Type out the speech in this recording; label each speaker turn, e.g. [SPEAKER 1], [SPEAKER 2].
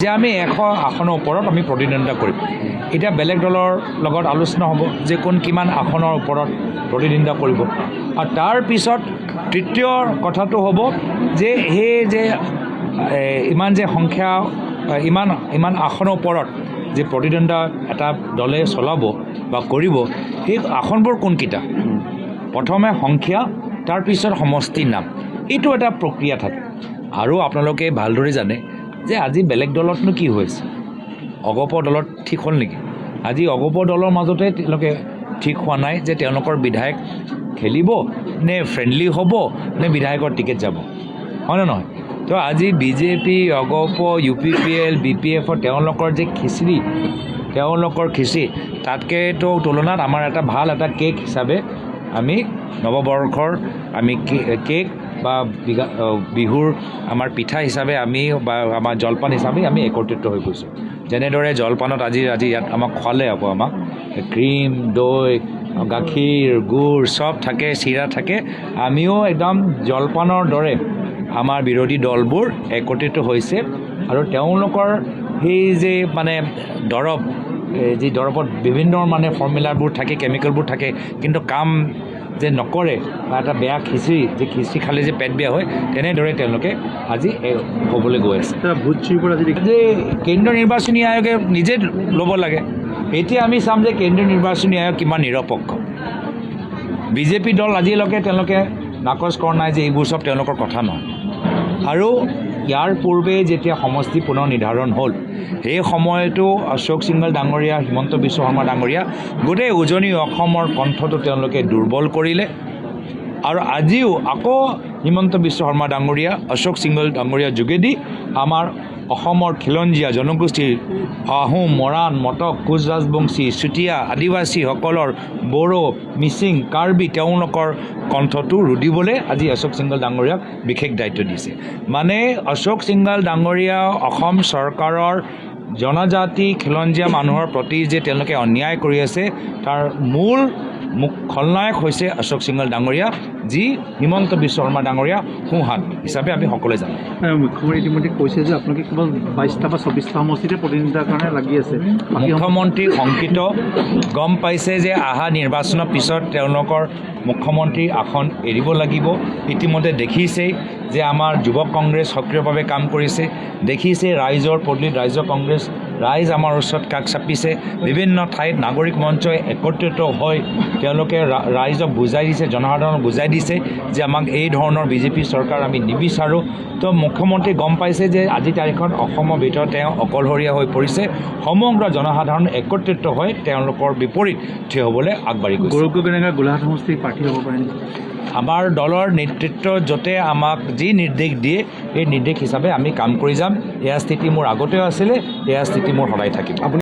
[SPEAKER 1] যে আমি 100 আসনৰ ওপৰত আমি প্ৰতিদ্বন্দ্বিতা কৰিম। এতিয়া বেলেগ দলৰ লগত আলোচনা হ'ব যে কোন কিমান আসনৰ ওপৰত প্ৰতিদ্বন্দ্বিতা কৰিব, আৰু তাৰ পিছত তৃতীয় কথাটো হ'ব যে সেই যে ইমান যে সংখ্যা ইমান আসনৰ ওপৰত যে প্ৰতিদ্বন্দ্বিতা এটা দলে চলাব বা কৰিব, সেই আসনবোৰ কোনকেইটা, প্ৰথমে সংখ্যা, তাৰপিছত সমষ্টিৰ নাম, এইটো এটা প্ৰক্ৰিয়া থাকে। আৰু আপোনালোকে ভালদৰে জানে যে আজি বেলেগ দলতনো কি হৈছে, অগপ দলত ঠিক হ'ল নেকি? আজি অগপ দলৰ মাজতে তেওঁলোকে ঠিক হোৱা নাই যে তেওঁলোকৰ বিধায়ক খেলিব নে ফ্ৰেণ্ডলি হ'ব নে বিধায়কৰ টিকেট যাব, হয়নে নহয়? তো আজি বিজেপি, অগপ, UPPL, BPF তেওঁলোকৰ যে খিচিৰি তাতকেতো তুলনাত আমাৰ এটা ভাল এটা কেক হিচাপে আমি নৱবৰ্ষৰ আমি কেক বা বিহুৰ আমাৰ পিঠা হিচাপে আমি বা আমাৰ জলপান হিচাপে আমি একত্ৰিত হৈ গৈছোঁ। যেনেদৰে জলপানত আজি ইয়াত আমাক খোৱালে আকৌ আমাক ক্ৰীম, দৈ, গাখীৰ, গুড় চব থাকে, চিৰা থাকে, আমিও একদম জলপানৰ দৰে আমাৰ বিৰোধী দলবোৰ একত্ৰিত হৈছে। আৰু তেওঁলোকৰ সেই যে মানে যি দৰৱত বিভিন্ন মানে ফৰ্মুলাবোৰ থাকে, কেমিকেলবোৰ থাকে, কিন্তু কাম যে নকৰে, বা এটা বেয়া খিচিৰি খালে যে পেট বেয়া হয়, তেনেদৰে তেওঁলোকে আজি হ'বলৈ গৈ আছে। যে কেন্দ্ৰীয় নিৰ্বাচনী আয়োগে নিজে ল'ব লাগে। এতিয়া আমি চাম যে কেন্দ্ৰীয় নিৰ্বাচনী আয়োগ কিমান নিৰপেক্ষ। বিজেপি দল আজিলৈকে তেওঁলোকে নাকচ কৰা নাই যে এইবোৰ চব তেওঁলোকৰ কথা নহয়। আৰু ইয়াৰ পূৰ্বে যেতিয়া সমষ্টি পুনৰ নিৰ্ধাৰণ হ'ল, সেই সময়তো অশোক সিংঘল ডাঙৰীয়া, হিমন্ত বিশ্ব শৰ্মা ডাঙৰীয়া গোটেই উজনি অসমৰ কণ্ঠটো তেওঁলোকে দুৰ্বল কৰিলে। আৰু আজিও আকৌ হিমন্ত বিশ্ব শৰ্মা ডাঙৰীয়া, অশোক সিংঘল ডাঙৰীয়া যোগেদি আমাৰ অসমৰ খিলঞ্জীয়া জনগোষ্ঠীৰ আহোম, মৰাণ, মটক, কোচ ৰাজবংশী, চুতীয়া, আদিবাসীসকলৰ বড়ো, মিচিং, কাৰ্বি তেওঁলোকৰ কণ্ঠটো ৰুধিবলৈ আজি অশোক সিংঘল ডাঙৰীয়াক বিশেষ দায়িত্ব দিছে। মানে অশোক সিংঘল ডাঙৰীয়া অসম চৰকাৰৰ জনজাতি খিলঞ্জীয়া মানুহৰ প্ৰতি যে তেওঁলোকে অন্যায় কৰি আছে, তাৰ মূল খলনায়ক হৈছে অশোক সিংঘল ডাঙৰীয়া, যি হিমন্ত বিশ্ব শৰ্মা ডাঙৰীয়া সোঁহাত হিচাপে আমি সকলোৱে জানো।
[SPEAKER 2] মুখ্যমন্ত্ৰী ইতিমধ্যে কৈছে যে আপোনালোকে কেৱল 22টা বা 24টা সমষ্টিতে প্ৰতিনিধিত্বৰ কাৰণে লাগি আছে।
[SPEAKER 1] মুখ্যমন্ত্ৰী শংকিত, গম পাইছে যে অহা নিৰ্বাচনৰ পিছত তেওঁলোকৰ মুখ্যমন্ত্ৰীৰ আসন এৰিব লাগিব। ইতিমধ্যে দেখিছেই যে আমাৰ যুৱ কংগ্ৰেছ সক্ৰিয়ভাৱে কাম কৰিছে, দেখিছে ৰাইজৰ পদূলিত ৰাইজ আমাৰ ওচৰত কাষ চাপিছে। বিভিন্ন ঠাইত নাগৰিক মঞ্চই একত্ৰিত হৈ তেওঁলোকে ৰাইজক বুজাই দিছে, জনসাধাৰণক বুজাই দিছে যে আমাক এই ধৰণৰ বিজেপি চৰকাৰ আমি নিবিচাৰোঁ। তো মুখ্যমন্ত্ৰী গম পাইছে যে আজিৰ তাৰিখত অসমৰ ভিতৰত তেওঁ অকলশৰীয়া হৈ পৰিছে, সমগ্ৰ জনসাধাৰণ একত্ৰিত হৈ তেওঁলোকৰ বিপৰীত থিয় হ'বলৈ আগবাঢ়ি গৈছে।
[SPEAKER 2] গোলাঘাট সমষ্টিৰ প্ৰাৰ্থী হ'ব পাৰে নেকি?
[SPEAKER 1] আমাৰ দলৰ নেতৃত্ব য'তে আমাক যি নিৰ্দেশ দিয়ে, এই নিৰ্দেশ হিচাপে আমি কাম কৰি যাম। এয়া স্থিতি মোৰ আগতেও আছিলে, এয়া স্থিতি মোৰ সদায় থাকিব।